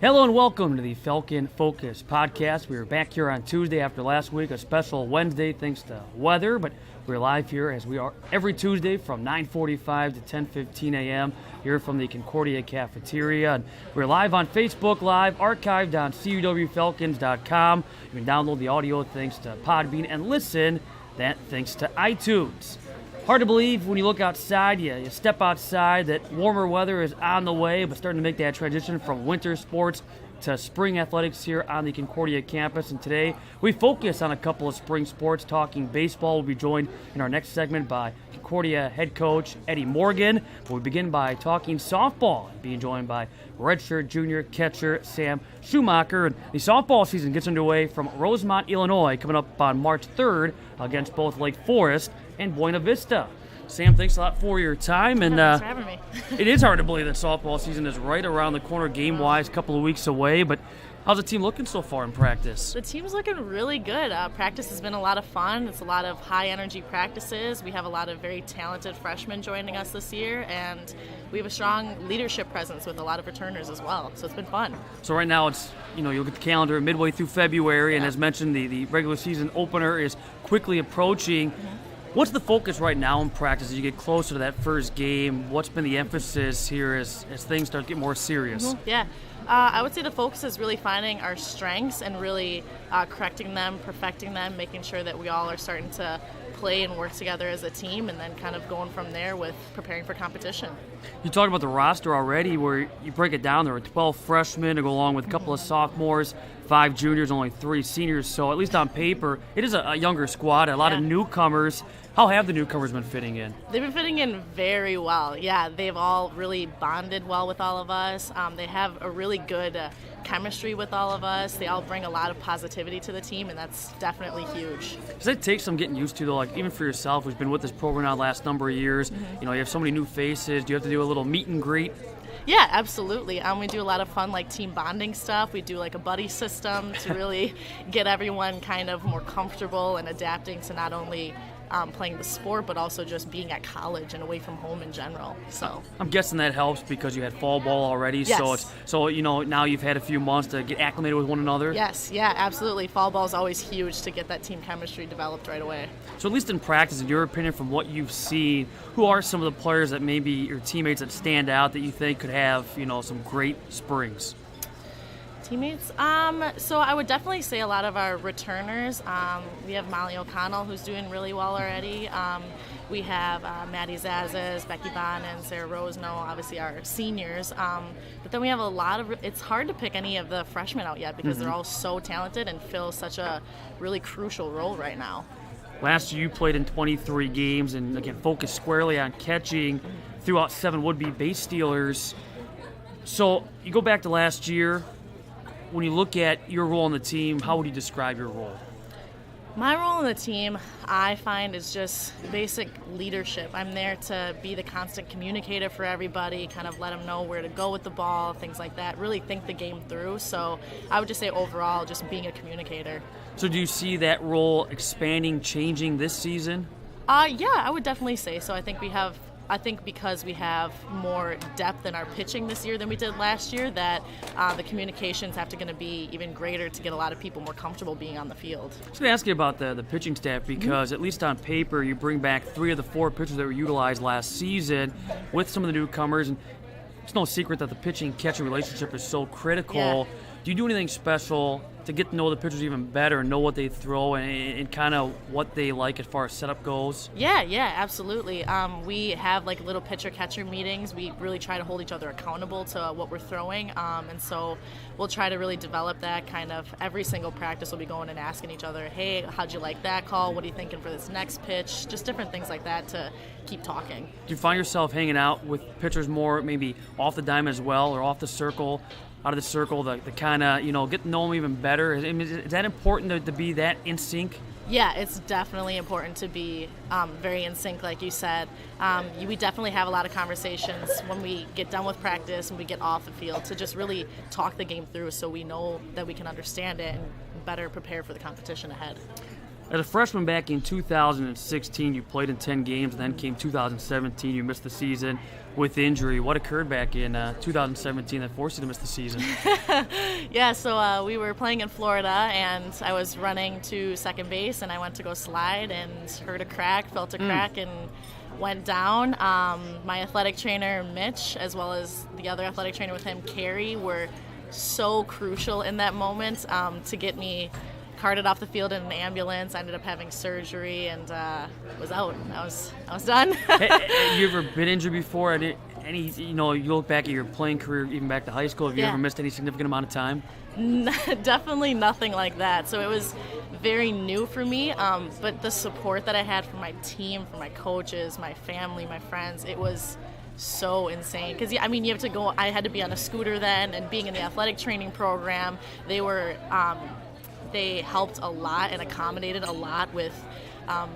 Hello and welcome to the Falcon Focus Podcast. We are back here on Tuesday after last week, a special Wednesday thanks to weather, but we're live here as we are every Tuesday from 9:45 to 10:15 a.m. here from the Concordia Cafeteria. And we're live on Facebook Live, archived on cuwfalcons.com. You can download the audio thanks to Podbean and listen that thanks to iTunes. Hard to believe when you look outside, you step outside, that warmer weather is on the way, but starting to make that transition from winter sports to spring athletics here on the Concordia campus. And today we focus on a couple of spring sports, talking baseball. We'll be joined in our next segment by Concordia head coach Eddy Morgan. We begin by talking softball, being joined by redshirt junior catcher Sam Schumacher. And the softball season gets underway from Rosemont, Illinois, coming up on March 3rd against both Lake Forest and Buena Vista. Sam, thanks a lot for your time. And thanks for having me. It is hard to believe that softball season is right around the corner game-wise, a couple of weeks away. But how's the team looking so far in practice? The team's looking really good. Practice has been a lot of fun. It's a lot of high-energy practices. We have a lot of very talented freshmen joining us this year, and we have a strong leadership presence with a lot of returners as well. So it's been fun. So right now it's, you'll get the calendar midway through February, and as mentioned, the regular season opener is quickly approaching. Mm-hmm. What's the focus right now in practice as you get closer to that first game? What's been the emphasis here as things start to get more serious? Mm-hmm. Yeah. I would say the focus is really finding our strengths and really correcting them, perfecting them, making sure that we all are starting to play and work together as a team, and then kind of going from there with preparing for competition. You talked about the roster already, where you break it down. There are 12 freshmen to go along with a couple of sophomores, 5 juniors, only 3 seniors. So at least on paper, it is a younger squad, a lot of newcomers. How have the newcomers been fitting in? They've been fitting in very well. Yeah, they've all really bonded well with all of us. They have a really good chemistry with all of us. They all bring a lot of positivity to the team, and that's definitely huge. Does that take some getting used to, though? Like, even for yourself, who's been with this program now the last number of years, you have so many new faces. Do you have to do a little meet and greet? Yeah, absolutely. We do a lot of fun, team bonding stuff. We do a buddy system to really get everyone kind of more comfortable and adapting to not only playing the sport, but also just being at college and away from home in general. So I'm guessing that helps because you had fall ball already. Yes. So now you've had a few months to get acclimated with one another. Yes, yeah, absolutely. Fall ball is always huge to get that team chemistry developed right away. So at least in practice, in your opinion, from what you've seen, who are some of the players that maybe your teammates that stand out that you think could have some great springs? Teammates? So I would definitely say a lot of our returners. We have Molly O'Connell, who's doing really well already. We have Maddie Zazes, Becky Bond, and Sarah Rosno, obviously our seniors. But then we have a lot of, it's hard to pick any of the freshmen out yet because they're all so talented and fill such a really crucial role right now. Last year you played in 23 games and, again, focused squarely on catching throughout 7 would-be base stealers. So you go back to last year. When you look at your role on the team, how would you describe your role? My role on the team, I find, is just basic leadership. I'm there to be the constant communicator for everybody, kind of let them know where to go with the ball, things like that, really think the game through. So I would just say overall, just being a communicator. So do you see that role expanding, changing this season? Yeah, I would definitely say so. I think because we have more depth in our pitching this year than we did last year, that the communications have to going to be even greater to get a lot of people more comfortable being on the field. I was going to ask you about the pitching staff because at least on paper you bring back 3 of the 4 pitchers that were utilized last season with some of the newcomers, and it's no secret that the pitching-catcher relationship is so critical. Yeah. Do you do anything special to get to know the pitchers even better and know what they throw and kind of what they like as far as setup goes? Yeah, absolutely. We have little pitcher-catcher meetings. We really try to hold each other accountable to what we're throwing, and so we'll try to really develop that kind of every single practice. We'll be going and asking each other, hey, how'd you like that call? What are you thinking for this next pitch? Just different things like that to keep talking. Do you find yourself hanging out with pitchers more maybe off the diamond as well, or off the circle, out of the circle, the kind of, get to know them even better? Is that important to be that in sync? Yeah, it's definitely important to be very in sync, like you said. We definitely have a lot of conversations when we get done with practice and we get off the field to just really talk the game through so we know that we can understand it and better prepare for the competition ahead. As a freshman back in 2016, you played in 10 games, and then came 2017, you missed the season with injury. What occurred back in 2017 that forced you to miss the season? Yeah, so we were playing in Florida, and I was running to second base, and I went to go slide and heard a crack, felt a crack, and went down. My athletic trainer, Mitch, as well as the other athletic trainer with him, Carrie, were so crucial in that moment to get me carted off the field in an ambulance. I ended up having surgery and was out. I was done. Have you ever been injured before? You look back at your playing career, even back to high school. Have you ever missed any significant amount of time? Definitely nothing like that. So it was very new for me. But the support that I had from my team, from my coaches, my family, my friends, it was so insane. Because, you have to go. I had to be on a scooter then, and being in the athletic training program, they helped a lot and accommodated a lot with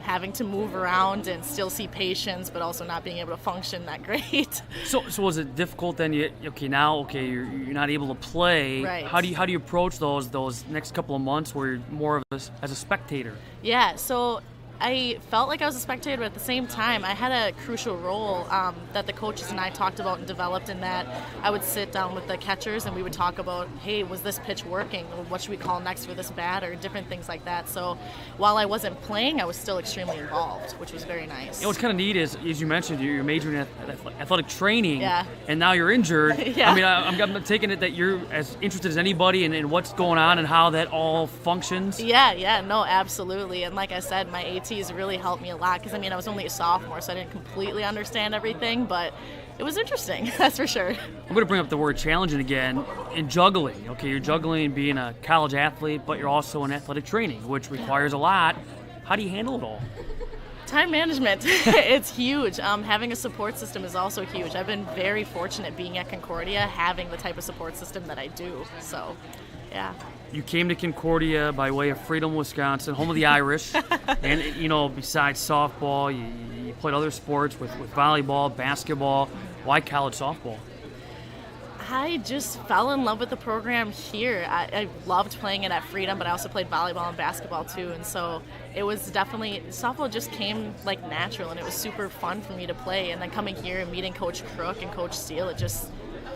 having to move around and still see patients, but also not being able to function that great. So was it difficult then? You're not able to play. Right. How do you approach those next couple of months where you're more of as a spectator? Yeah. So I felt like I was a spectator, but at the same time, I had a crucial role that the coaches and I talked about and developed, in that I would sit down with the catchers and we would talk about, hey, was this pitch working? Or what should we call next for this batter? Different things like that. So while I wasn't playing, I was still extremely involved, which was very nice. What's kind of neat is, as you mentioned, you're majoring in athletic training, and now you're injured. Yeah. I'm taking it that you're as interested as anybody in what's going on and how that all functions. Yeah, no, absolutely. And like I said, my ATs really helped me a lot because, I was only a sophomore, so I didn't completely understand everything, but it was interesting, that's for sure. I'm going to bring up the word challenging again in juggling. Okay, you're juggling being a college athlete, but you're also in athletic training, which requires a lot. How do you handle it all? Time management, it's huge. Having a support system is also huge. I've been very fortunate being at Concordia, having the type of support system that I do, so yeah. You came to Concordia by way of Freedom, Wisconsin, home of the Irish. And, besides softball, you played other sports with volleyball, basketball. Why college softball? I just fell in love with the program here. I loved playing it at Freedom, but I also played volleyball and basketball too. And so it was definitely, softball just came like natural, and it was super fun for me to play. And then coming here and meeting Coach Crook and Coach Steele, it just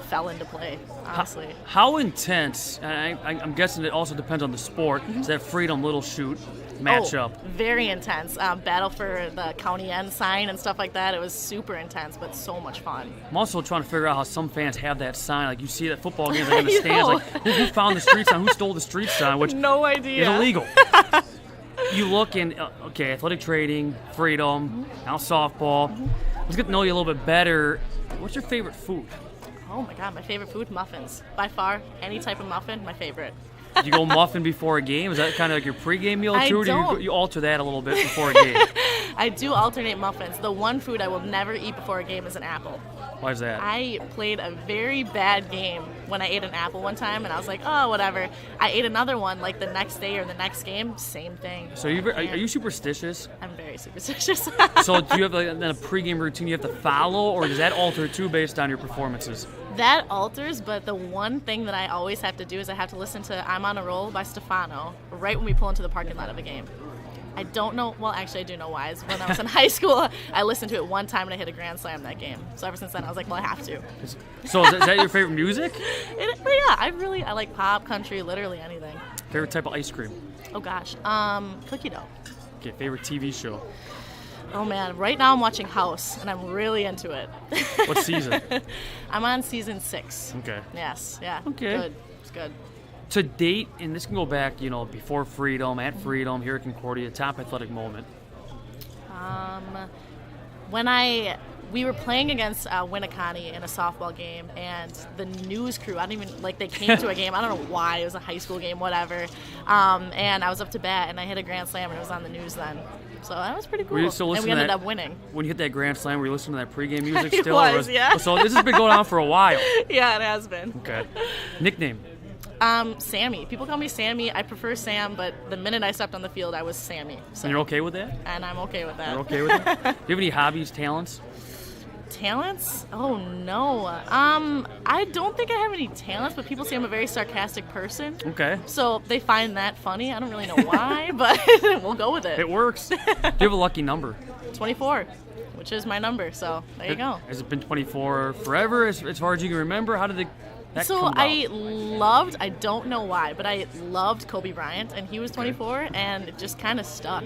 fell into play, honestly. How intense, and I'm guessing it also depends on the sport, is that Freedom Little Shoot matchup? Oh, very intense. Battle for the county end sign and stuff like that. It was super intense, but so much fun. I'm also trying to figure out how some fans have that sign. Like, you see that football games, like in the stands, like, who found the street sign? Who stole the street sign? Which no idea. is illegal. You look in, athletic training, Freedom, now softball. Let's get to know you a little bit better. What's your favorite food? Oh my God, my favorite food, muffins. By far, any type of muffin, my favorite. Do you go muffin before a game? Is that kind of like your pregame meal too, or do you alter that a little bit before a game? I do alternate muffins. The one food I will never eat before a game is an apple. Why is that? I played a very bad game when I ate an apple one time, and I was like, oh, whatever. I ate another one like the next day or the next game, same thing. So are you superstitious? I'm very superstitious. So do you have then a pregame routine you have to follow, or does that alter too based on your performances? That alters, but the one thing that I always have to do is I have to listen to I'm on a Roll by Stefano right when we pull into the parking lot of a game. I don't know, well, actually I do know why. When I was in high school, I listened to it one time and I hit a grand slam that game. So ever since then, I was like, well, I have to. So is that your favorite music? Yeah, I like pop, country, literally anything. Favorite type of ice cream? Oh gosh, cookie dough. Okay, favorite TV show? Oh man, right now I'm watching House, and I'm really into it. What season? I'm on season 6. Okay. Yes, yeah. Okay. Good. It's good. To date, and this can go back, before Freedom, at Freedom, here at Concordia, top athletic moment. When we were playing against Winneconne in a softball game, and the news crew, they came to a game, I don't know why, it was a high school game, whatever, and I was up to bat, and I hit a grand slam, and it was on the news then. So that was pretty cool. Were you still listening and we ended up winning. When you hit that grand slam, were you listening to that pregame music still? Yeah. So this has been going on for a while. Yeah, it has been. Okay. Nickname? Sammy. People call me Sammy. I prefer Sam, but the minute I stepped on the field, I was Sammy. So. And you're okay with that? And I'm okay with that. You're okay with that? Do you have any hobbies, talents? Talents? Oh, no. I don't think I have any talents, but people say I'm a very sarcastic person. Okay. So they find that funny. I don't really know why, but we'll go with it. It works. Do you have a lucky number? 24, which is my number, so there you go. Has it been 24 forever, as far as you can remember? How did that come about? I don't know why, but I loved Kobe Bryant, and he was 24, and it just kind of stuck.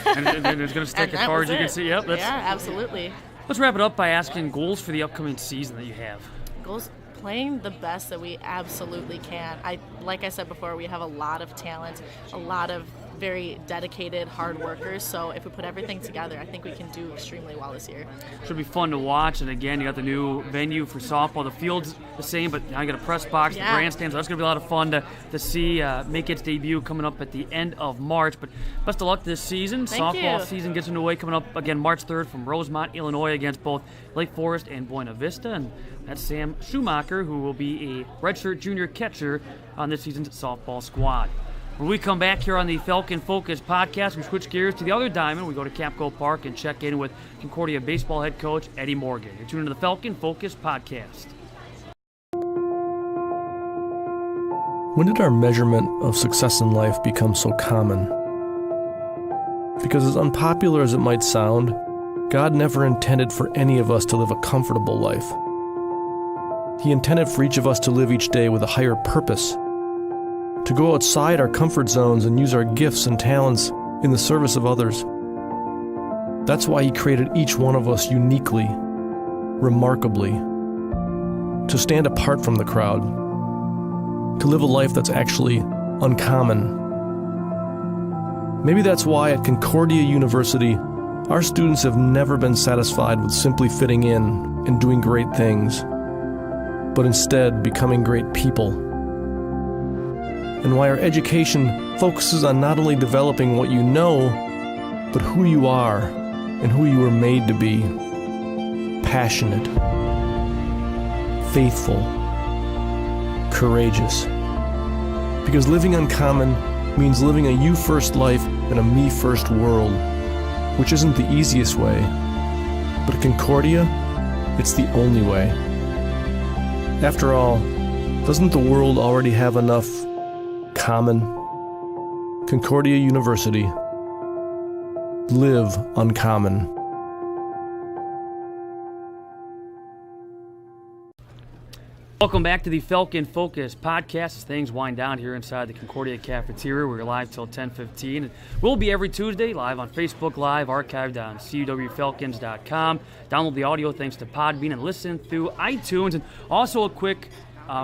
and it's going to stick as far as you can see. Yep. Yeah, absolutely. Let's wrap it up by asking goals for the upcoming season that you have. Goals, playing the best that we absolutely can. Like I said before, we have a lot of talent, a lot of very dedicated, hard workers. So if we put everything together, I think we can do extremely well this year. Should be fun to watch. And again, you got the new venue for softball. The field's the same, but now you got a press box, the grandstands. So that's going to be a lot of fun to see make its debut coming up at the end of March. But best of luck this season. Thank Softball you. season gets underway coming up again March 3rd from Rosemont, Illinois against both Lake Forest and Buena Vista. And that's Sam Schumacher, who will be a redshirt junior catcher on this season's softball squad. When we come back here on the Falcon Focus Podcast, we switch gears to the other diamond. We go to Capco Park and check in with Concordia baseball head coach Eddy Morgan. You're tuning to the Falcon Focus Podcast. When did our measurement of success in life become so common? Because as unpopular as it might sound, God never intended for any of us to live a comfortable life. He intended for each of us to live each day with a higher purpose, to go outside our comfort zones and use our gifts and talents in the service of others. That's why He created each one of us uniquely, remarkably, to stand apart from the crowd, to live a life that's actually uncommon. Maybe that's why at Concordia University, our students have never been satisfied with simply fitting in and doing great things, but instead becoming great people. And why our education focuses on not only developing what you know, but who you are and who you were made to be. Passionate, faithful, courageous. Because living uncommon means living a you-first life in a me-first world, which isn't the easiest way. But at Concordia, it's the only way. After all, doesn't the world already have enough common? Concordia University. Live uncommon. Welcome back to the Falcon Focus Podcast as things wind down here inside the Concordia Cafeteria. We're live till 10:15. We'll be every Tuesday live on Facebook Live, archived on cuwfalcons.com. Download the audio thanks to Podbean and listen through iTunes. And also a quick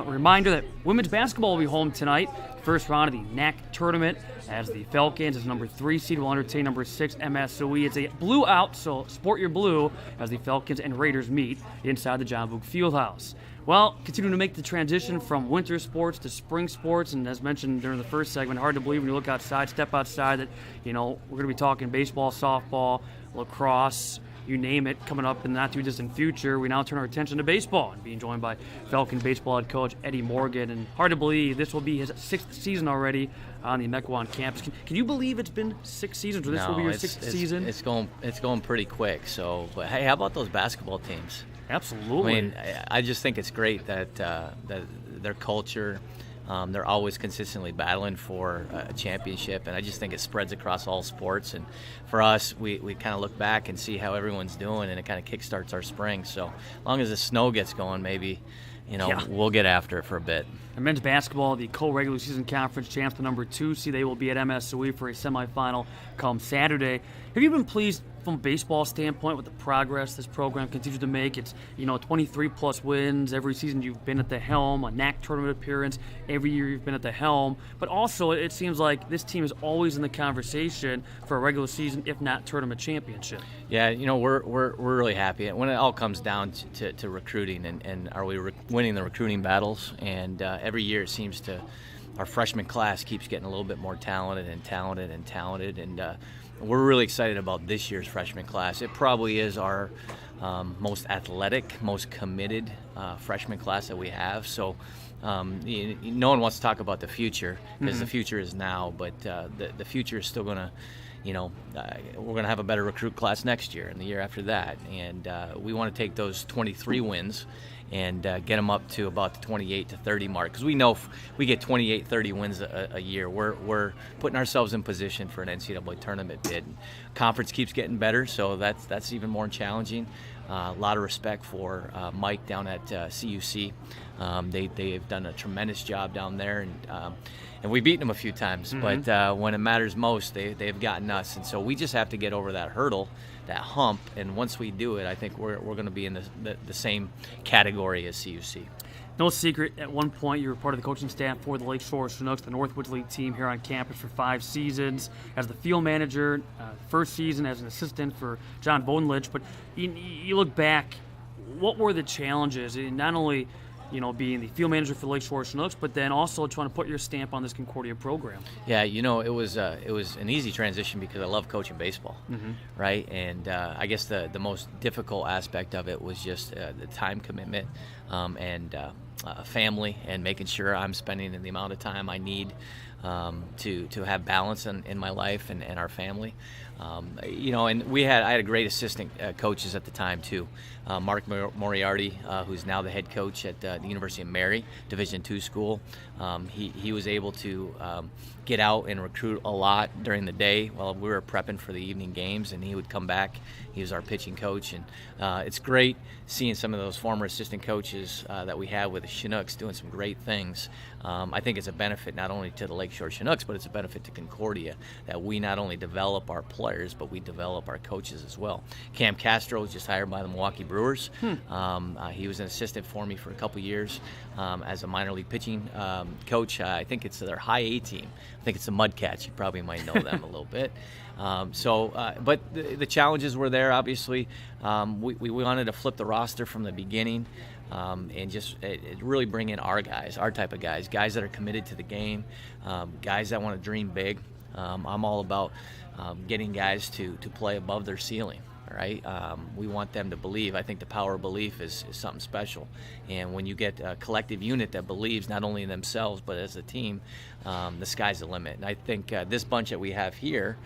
reminder that women's basketball will be home tonight. First round of the NAC tournament as the Falcons as number 3 seed will entertain number 6 MSOE. It's a blue out, so sport your blue as the Falcons and Raiders meet inside the John Boog Fieldhouse. Well, continuing to make the transition from winter sports to spring sports, and as mentioned during the first segment, hard to believe when you look outside, step outside, that, we're going to be talking baseball, softball, lacrosse, you name it, coming up in the not-too-distant future. We now turn our attention to baseball and being joined by Falcon baseball head coach Eddy Morgan. And hard to believe this will be his 6th season already on the Mequon campus. Can you believe it's been 6 seasons, or this will be your 6th season? It's going pretty quick. So, but hey, how about those basketball teams? Absolutely. I mean, I just think it's great that their culture, they're always consistently battling for a championship, and I just think it spreads across all sports. And for us, we kind of look back and see how everyone's doing, and it kind of kickstarts our spring. So as long as the snow gets going, maybe we'll get after it for a bit. And men's basketball, the co-regular season conference champs, the number 2 seed, they will be at MSOE for a semifinal come Saturday. Have you been pleased from a baseball standpoint with the progress this program continues to make? It's 23 plus wins every season you've been at the helm, a NAC tournament appearance every year you've been at the helm, but also it seems like this team is always in the conversation for a regular season, if not tournament championship. Yeah, we're really happy when it all comes down to recruiting, and are we winning the recruiting battles? And every year it seems to, our freshman class keeps getting a little bit more talented, and we're really excited about this year's freshman class. It probably is our most athletic, most committed freshman class that we have. So no one wants to talk about the future, because the future is now, but the future is still going to we're going to have a better recruit class next year and the year after that. And we want to take those 23 wins and get them up to about the 28 to 30 mark. Because we know if we get 28, 30 wins a year, we're putting ourselves in position for an NCAA tournament bid. Conference keeps getting better, so that's even more challenging. A lot of respect for Mike down at CUC. They've done a tremendous job down there, and we've beaten them a few times. But when it matters most, they've gotten us, and so we just have to get over that hurdle, that hump. And once we do it, I think we're going to be in the same category as CUC. No secret, at one point you were part of the coaching staff for the Lakeshore Chinooks, the Northwoods League team here on campus for 5 seasons, as the field manager, first season as an assistant for John Bodenlich. But you look back, what were the challenges in not only being the field manager for the Lakeshore Chinooks, but then also trying to put your stamp on this Concordia program? Yeah, it was an easy transition because I love coaching baseball, right? And I guess the most difficult aspect of it was just the time commitment and family, and making sure I'm spending the amount of time I need to have balance in my life and our family. And I had great assistant coaches at the time too. Mark Moriarty, who's now the head coach at the University of Mary, Division II school. He was able to get out and recruit a lot during the day while we were prepping for the evening games, and he would come back. He was our pitching coach, and it's great seeing some of those former assistant coaches that we have with the Chinooks doing some great things. I think it's a benefit not only to the Lakeshore Chinooks, but it's a benefit to Concordia that we not only develop our players, but we develop our coaches as well. Cam Castro was just hired by the Milwaukee Brewers. He was an assistant for me for a couple years as a minor league pitching coach. I think it's their high A team. I think it's the Mudcats. You probably might know them a little bit. But the challenges were there, obviously. We wanted to flip the roster from the beginning and just really bring in our guys, our type of guys that are committed to the game, guys that want to dream big. I'm all about getting guys to play above their ceiling. Right? We want them to believe. I think the power of belief is something special. And when you get a collective unit that believes not only in themselves but as a team, the sky's the limit. And I think this bunch that we have here,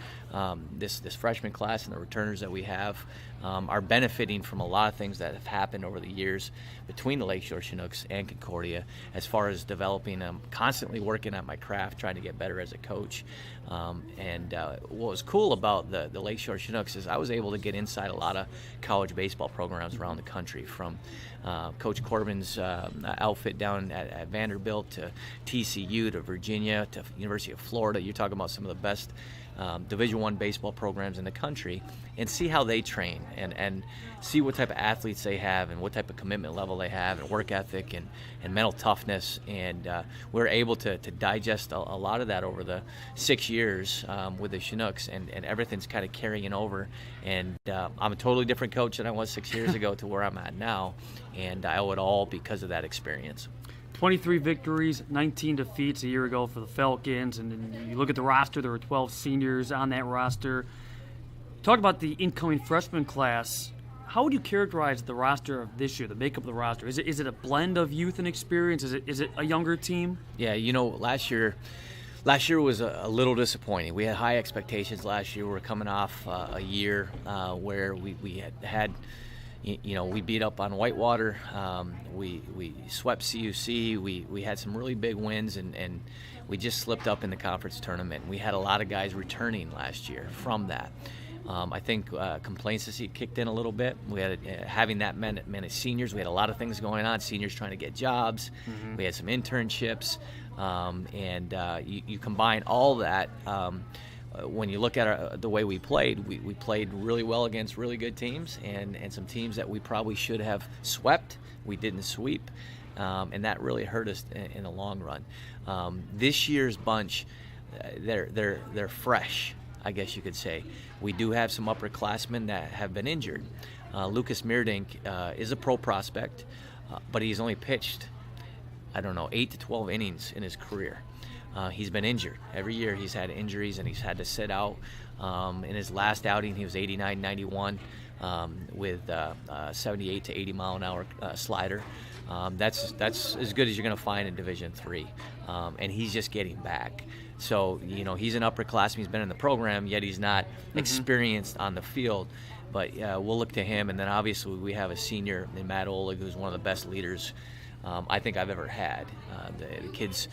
this freshman class and the returners that we have, are benefiting from a lot of things that have happened over the years between the Lakeshore Chinooks and Concordia, as far as developing, constantly working at my craft, trying to get better as a coach. What was cool about the Lakeshore Chinooks is I was able to get inside a lot of college baseball programs around the country, from Coach Corbin's outfit down at Vanderbilt to TCU to Virginia to University of Florida. You're talking about some of the best Division I baseball programs in the country, and see how they train and see what type of athletes they have and what type of commitment level they have and work ethic and mental toughness. And we're able to digest a lot of that over the 6 years with the Chinooks, and everything's kind of carrying over. And I'm a totally different coach than I was 6 years ago to where I'm at now, and I owe it all because of that experience. 23 victories, 19 defeats a year ago for the Falcons, and then you look at the roster, there were 12 seniors on that roster. Talk about the incoming freshman class. How would you characterize the roster of this year, the makeup of the roster? Is it a blend of youth and experience? Is it a younger team? Yeah, last year was a little disappointing. We had high expectations last year. We were coming off a year where we had we beat up on Whitewater. We swept CUC. We had some really big wins, and we just slipped up in the conference tournament. We had a lot of guys returning last year from that. I think complacency kicked in a little bit. We had having that many seniors. We had a lot of things going on. Seniors trying to get jobs. We had some internships, and you combine all that. When you look at the way we played, we played really well against really good teams and some teams that we probably should have swept. We didn't sweep, and that really hurt us in the long run. This year's bunch, they're fresh, I guess you could say. We do have some upperclassmen that have been injured. Lucas Meerdink is a pro prospect, but he's only pitched, 8 to 12 innings in his career. He's been injured. Every year he's had injuries and he's had to sit out. In his last outing, he was 89-91 with 78 to 80 mile an hour slider. That's as good as you're going to find in Division III, and he's just getting back. So, he's an upperclassman. He's been in the program, yet he's not experienced on the field. But we'll look to him. And then obviously we have a senior in Matt Oleg, who's one of the best leaders I think I've ever had. The kid's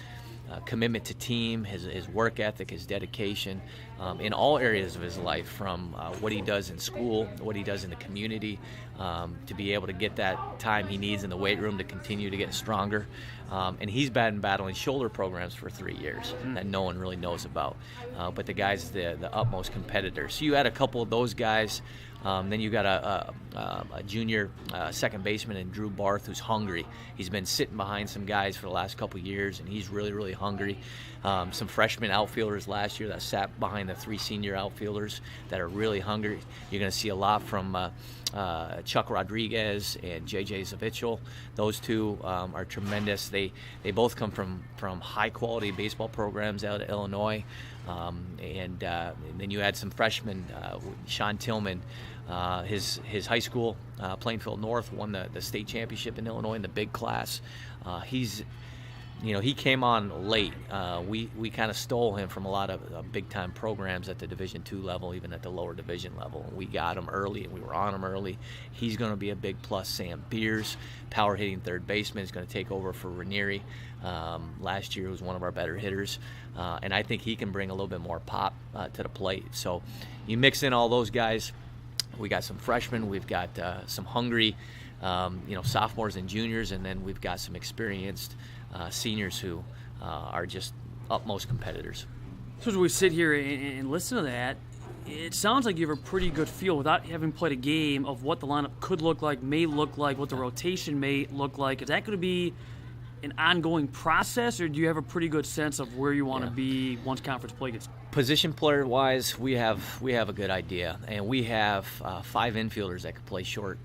commitment to team, his work ethic, his dedication in all areas of his life, from what he does in school, what he does in the community, to be able to get that time he needs in the weight room to continue to get stronger. And he's been battling shoulder programs for 3 years that no one really knows about. But the guy's the utmost competitor. So you add a couple of those guys. Then you got a junior second baseman in Drew Barth, who's hungry. He's been sitting behind some guys for the last couple of years, and he's really, really hungry. Some freshman outfielders last year that sat behind the 3 senior outfielders that are really hungry. You're going to see a lot from Chuck Rodriguez and J.J. Zavichel. Those two are tremendous. They both come from high-quality baseball programs out of Illinois. And then you add some freshmen, Sean Tillman. His high school, Plainfield North, won the state championship in Illinois in the big class. He came on late. We kind of stole him from a lot of big-time programs at the Division II level, even at the lower division level. We got him early, and we were on him early. He's going to be a big plus. Sam Beers, power-hitting third baseman, is going to take over for Ranieri. Last year was one of our better hitters, and I think he can bring a little bit more pop to the plate. So you mix in all those guys. We got some freshmen. We've got some hungry, sophomores and juniors, and then we've got some experienced seniors who are just utmost competitors. So as we sit here and listen to that, it sounds like you have a pretty good feel, without having played a game, of what the lineup could look like, may look like, what the rotation may look like. Is that going to be an ongoing process, or do you have a pretty good sense of where you want to be once conference play gets? Position player wise, we have a good idea, and we have 5 infielders that could play short,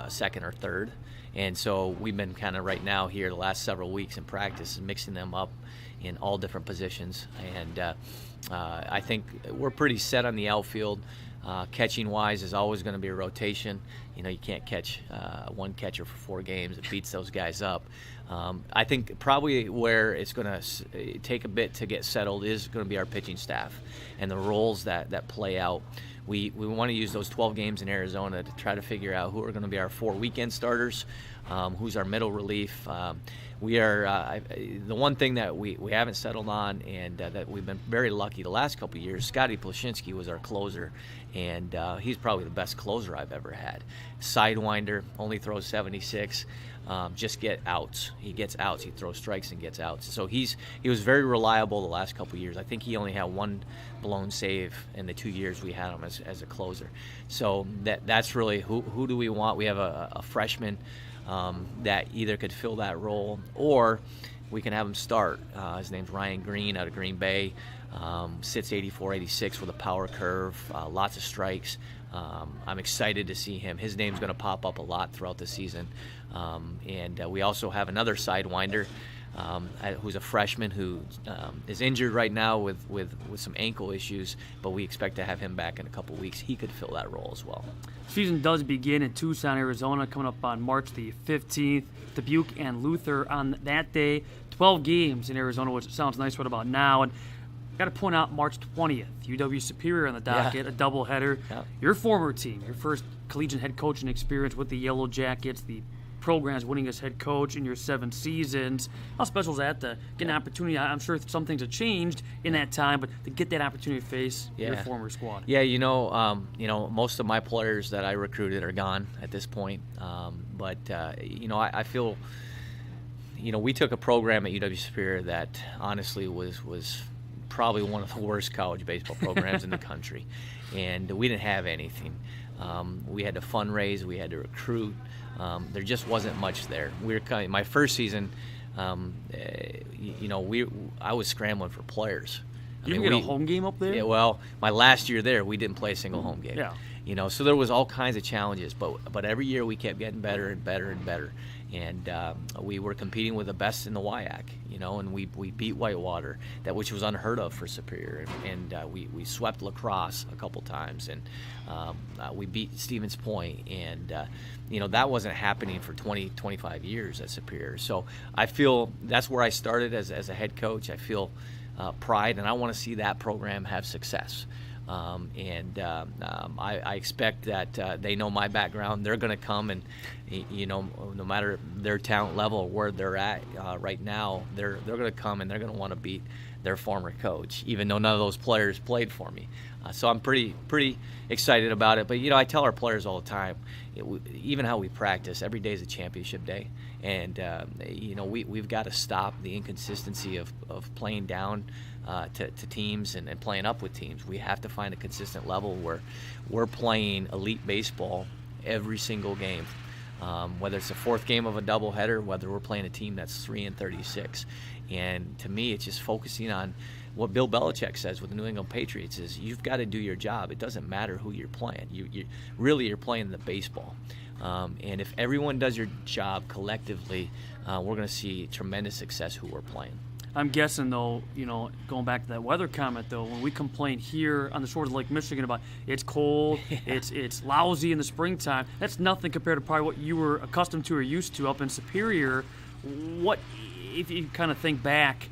second or third. And so we've been kind of right now here the last several weeks in practice mixing them up in all different positions. And I think we're pretty set on the outfield. Catching-wise is always going to be a rotation. You can't catch one catcher for 4 games. It beats those guys up. I think probably where it's going to take a bit to get settled is going to be our pitching staff and the roles that play out. We want to use those 12 games in Arizona to try to figure out who are going to be our 4 weekend starters, who's our middle relief. We are the one thing that we haven't settled on, and that we've been very lucky the last couple of years. Scotty Plashinsky was our closer, and he's probably the best closer I've ever had. Sidewinder, only throws 76. Just get outs. He gets outs. He throws strikes and gets outs. So he was very reliable the last couple of years. I think he only had 1 blown save in the 2 years we had him as a closer. So that's really who do we want? We have a freshman that either could fill that role, or we can have him start. His name's Ryan Green out of Green Bay. Sits 84, 86 with a power curve, lots of strikes. I'm excited to see him. His name's going to pop up a lot throughout the season. And we also have another sidewinder who's a freshman who is injured right now with some ankle issues, but we expect to have him back in a couple weeks. He could fill that role as well. Season does begin in Tucson, Arizona, coming up on March the 15th. Dubuque and Luther on that day. 12 games in Arizona, which sounds nice right about now. And got to point out March 20th, UW Superior on the docket, a doubleheader. Yeah. Your former team, your first collegiate head coaching experience with the Yellow Jackets, the program's winning as head coach in your 7 seasons. How special is that to get an opportunity? I'm sure some things have changed in that time, but to get that opportunity to face your former squad. Yeah, most of my players that I recruited are gone at this point. But I feel, we took a program at UW Superior that honestly was probably one of the worst college baseball programs in the country, and we didn't have anything. We had to fundraise, we had to recruit. There just wasn't much there. My first season, I was scrambling for players. You didn't get a home game up there? Yeah, well, my last year there, we didn't play a single home game. Yeah. So there was all kinds of challenges, but every year we kept getting better and better and better. And we were competing with the best in the WIAC, and we beat Whitewater, which was unheard of for Superior. And we swept La Crosse a couple times, and we beat Stevens Point. And, that wasn't happening for 20, 25 years at Superior. So I feel that's where I started as a head coach. I feel pride, and I want to see that program have success. I expect that they know my background. They're going to come and, no matter their talent level or where they're at right now, they're going to come and they're going to want to beat their former coach, even though none of those players played for me. So I'm pretty excited about it. But, I tell our players all the time, even how we practice, every day is a championship day. And, we've got to stop the inconsistency of playing down to teams and playing up with teams. We have to find a consistent level where we're playing elite baseball every single game. Whether it's the fourth game of a doubleheader, whether we're playing a team that's 3-36. And to me, it's just focusing on what Bill Belichick says with the New England Patriots is you've got to do your job. It doesn't matter who you're playing. You're playing the baseball. And if everyone does your job collectively, we're going to see tremendous success who we're playing. I'm guessing, though, going back to that weather comment, though, when we complain here on the shores of Lake Michigan about it's cold, it's lousy in the springtime, that's nothing compared to probably what you were accustomed to or used to up in Superior. What, if you kind of think back,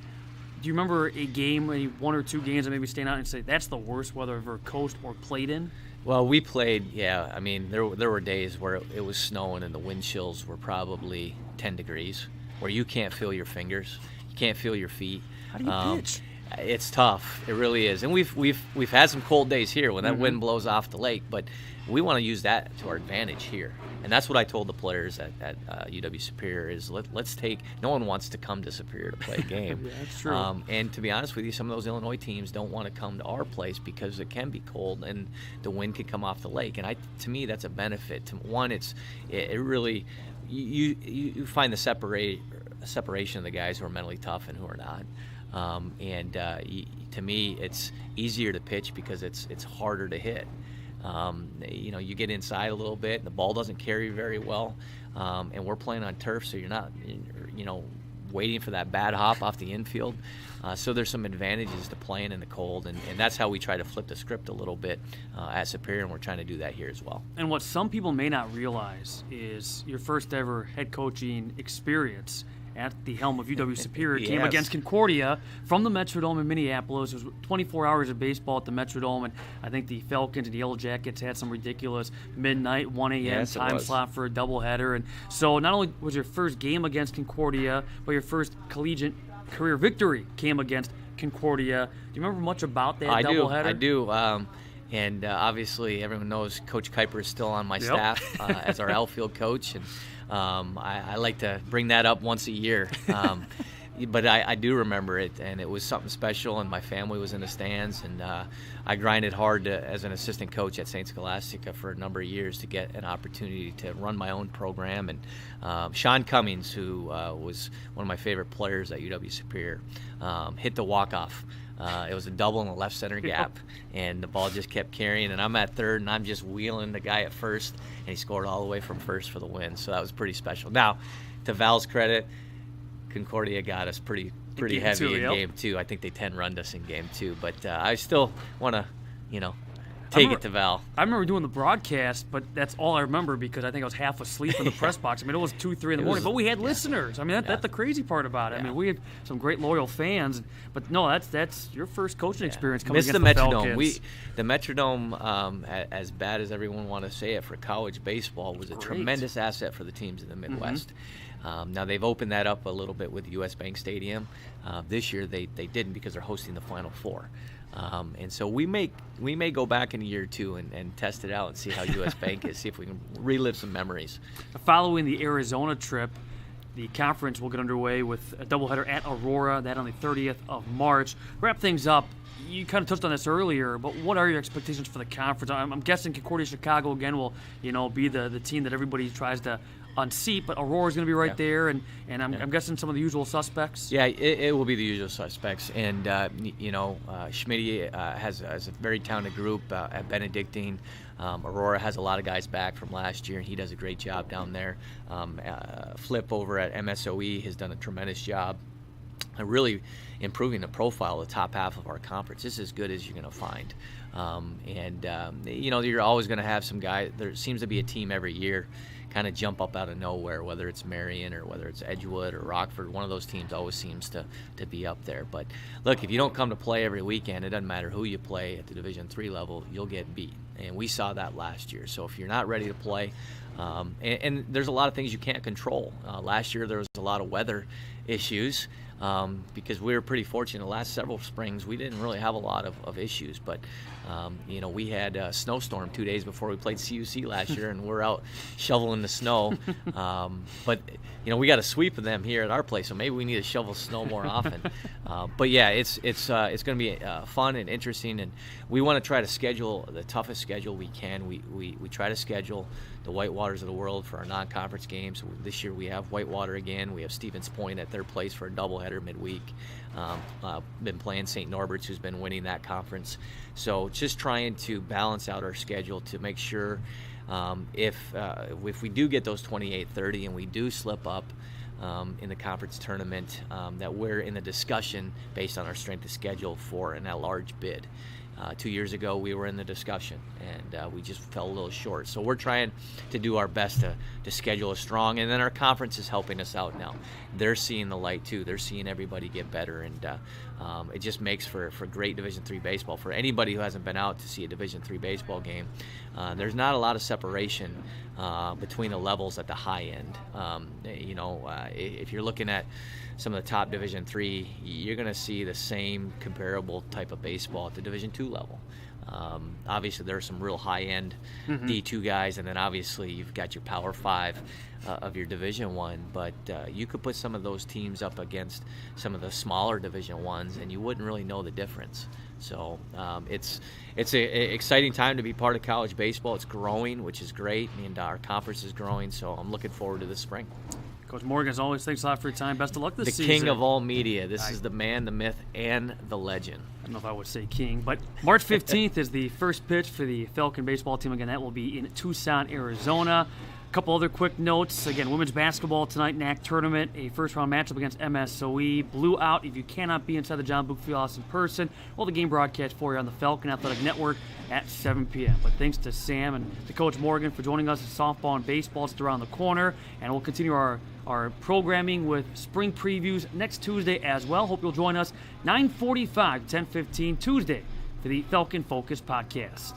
do you remember a game, maybe one or two games that maybe stand out and say that's the worst weather I've ever coached or played in? Well, we played, there were days where it was snowing and the wind chills were probably 10 degrees, where you can't feel your fingers. Can't feel your feet. How do you pitch? It's tough. It really is. And we've had some cold days here when that wind blows off the lake, but we want to use that to our advantage here. And that's what I told the players at UW Superior is let's take. No one wants to come to Superior to play a game. Yeah, that's true. And to be honest with you, some of those Illinois teams don't want to come to our place because it can be cold and the wind can come off the lake. And to me, that's a benefit. One, it really you find the separation of the guys who are mentally tough and who are not. To me, it's easier to pitch because it's harder to hit. You get inside a little bit, and the ball doesn't carry very well, and we're playing on turf, so you're not, waiting for that bad hop off the infield. So there's some advantages to playing in the cold, and that's how we try to flip the script a little bit at Superior, and we're trying to do that here as well. And what some people may not realize is your first ever head coaching experience at the helm of UW Superior came against Concordia from the Metrodome in Minneapolis. It was 24 hours of baseball at the Metrodome, and I think the Falcons and the Yellow Jackets had some ridiculous midnight, 1 a.m. time slot for a doubleheader. And so not only was your first game against Concordia, but your first collegiate career victory came against Concordia. Do you remember much about that doubleheader? I do. And obviously everyone knows Coach Kuiper is still on my staff as our outfield coach, and I like to bring that up once a year. But I do remember it, and it was something special, and my family was in the stands, and I grinded hard as an assistant coach at St. Scholastica for a number of years to get an opportunity to run my own program. And Sean Cummings, who was one of my favorite players at UW Superior, hit the walk-off. It was a double in the left center gap, and the ball just kept carrying, and I'm at third, and I'm just wheeling the guy at first, and he scored all the way from first for the win. So that was pretty special. Now, to Val's credit, Concordia got us pretty heavy in game two. I think they 10-runned us in game two, but I still want to, take it to Val. I remember doing the broadcast, but that's all I remember because I think I was half asleep in the press box. I mean, it was 2, 3 in the morning, but we had listeners. I mean, that's the crazy part about it. Yeah. I mean, we had some great loyal fans, but no, that's your first coaching experience coming against the Metrodome. Falcons. The Metrodome, as bad as everyone want to say it for college baseball, was a tremendous asset for the teams in the Midwest. Now they've opened that up a little bit with US Bank Stadium. This year they didn't because they're hosting the Final Four. And so we may go back in a year or two and test it out and see how US Bank is, see if we can relive some memories. Following the Arizona trip, the conference will get underway with a doubleheader at Aurora, that on the 30th of March. Wrap things up. You kind of touched on this earlier, but what are your expectations for the conference? I'm guessing Concordia Chicago again will, be the team that everybody tries to unseat, but Aurora's going to be right there, and I'm guessing some of the usual suspects. Yeah, it will be the usual suspects, and Schmidt has a very talented group at Benedictine. Aurora has a lot of guys back from last year, and he does a great job down there. Flip over at MSOE has done a tremendous job. Really improving the profile of the top half of our conference. This is as good as you're going to find. You're always going to have some guy. There seems to be a team every year kind of jump up out of nowhere, whether it's Marion or whether it's Edgewood or Rockford. One of those teams always seems to be up there. But look, if you don't come to play every weekend, it doesn't matter who you play at the Division III level, you'll get beat. And we saw that last year. So if you're not ready to play, and there's a lot of things you can't control. Last year there was a lot of weather issues. Because we were pretty fortunate the last several springs. We didn't really have a lot of issues, but we had a snowstorm 2 days before we played CUC last year, and we're out shoveling the snow. But we got a sweep of them here at our place, so maybe we need to shovel snow more often. But yeah, it's going to be fun and interesting, and we want to try to schedule the toughest schedule we can. We try to schedule the Whitewaters of the world for our non-conference games. This year we have Whitewater again. We have Stevens Point at their place for a doubleheader midweek. Been playing St. Norbert's, who's been winning that conference. So just trying to balance out our schedule to make sure if we do get those 28-30 and we do slip up in the conference tournament, that we're in the discussion based on our strength of schedule for an at-large bid. 2 years ago, we were in the discussion, and we just fell a little short. So we're trying to do our best to schedule us strong, and then our conference is helping us out now. They're seeing the light, too. They're seeing everybody get better, and it just makes for great Division III baseball. For anybody who hasn't been out to see a Division III baseball game, there's not a lot of separation between the levels at the high end. If you're looking at some of the top Division III, you're going to see the same comparable type of baseball at the Division II level. Obviously, there are some real high-end D2 guys, and then obviously you've got your Power 5 of your Division I, but you could put some of those teams up against some of the smaller Division Is, and you wouldn't really know the difference. So it's an exciting time to be part of college baseball. It's growing, which is great, and our conference is growing, so I'm looking forward to this spring. Coach Morgan, as always, thanks a lot for your time. Best of luck this season. The king of all media. This is the man, the myth, and the legend. I don't know if I would say king, but March 15th is the first pitch for the Falcon baseball team. Again, that will be in Tucson, Arizona. A couple other quick notes. Again, women's basketball tonight, NAC tournament, a first-round matchup against MSOE. Blew out. If you cannot be inside the John Book Fieldhouse in person, well, the game broadcast for you on the Falcon Athletic Network at 7 p.m. But thanks to Sam and to Coach Morgan for joining us. Softball and baseball is around the corner, and we'll continue our programming with spring previews next Tuesday as well. Hope you'll join us 9:45, 10:15 Tuesday for the Falcon Focus Podcast.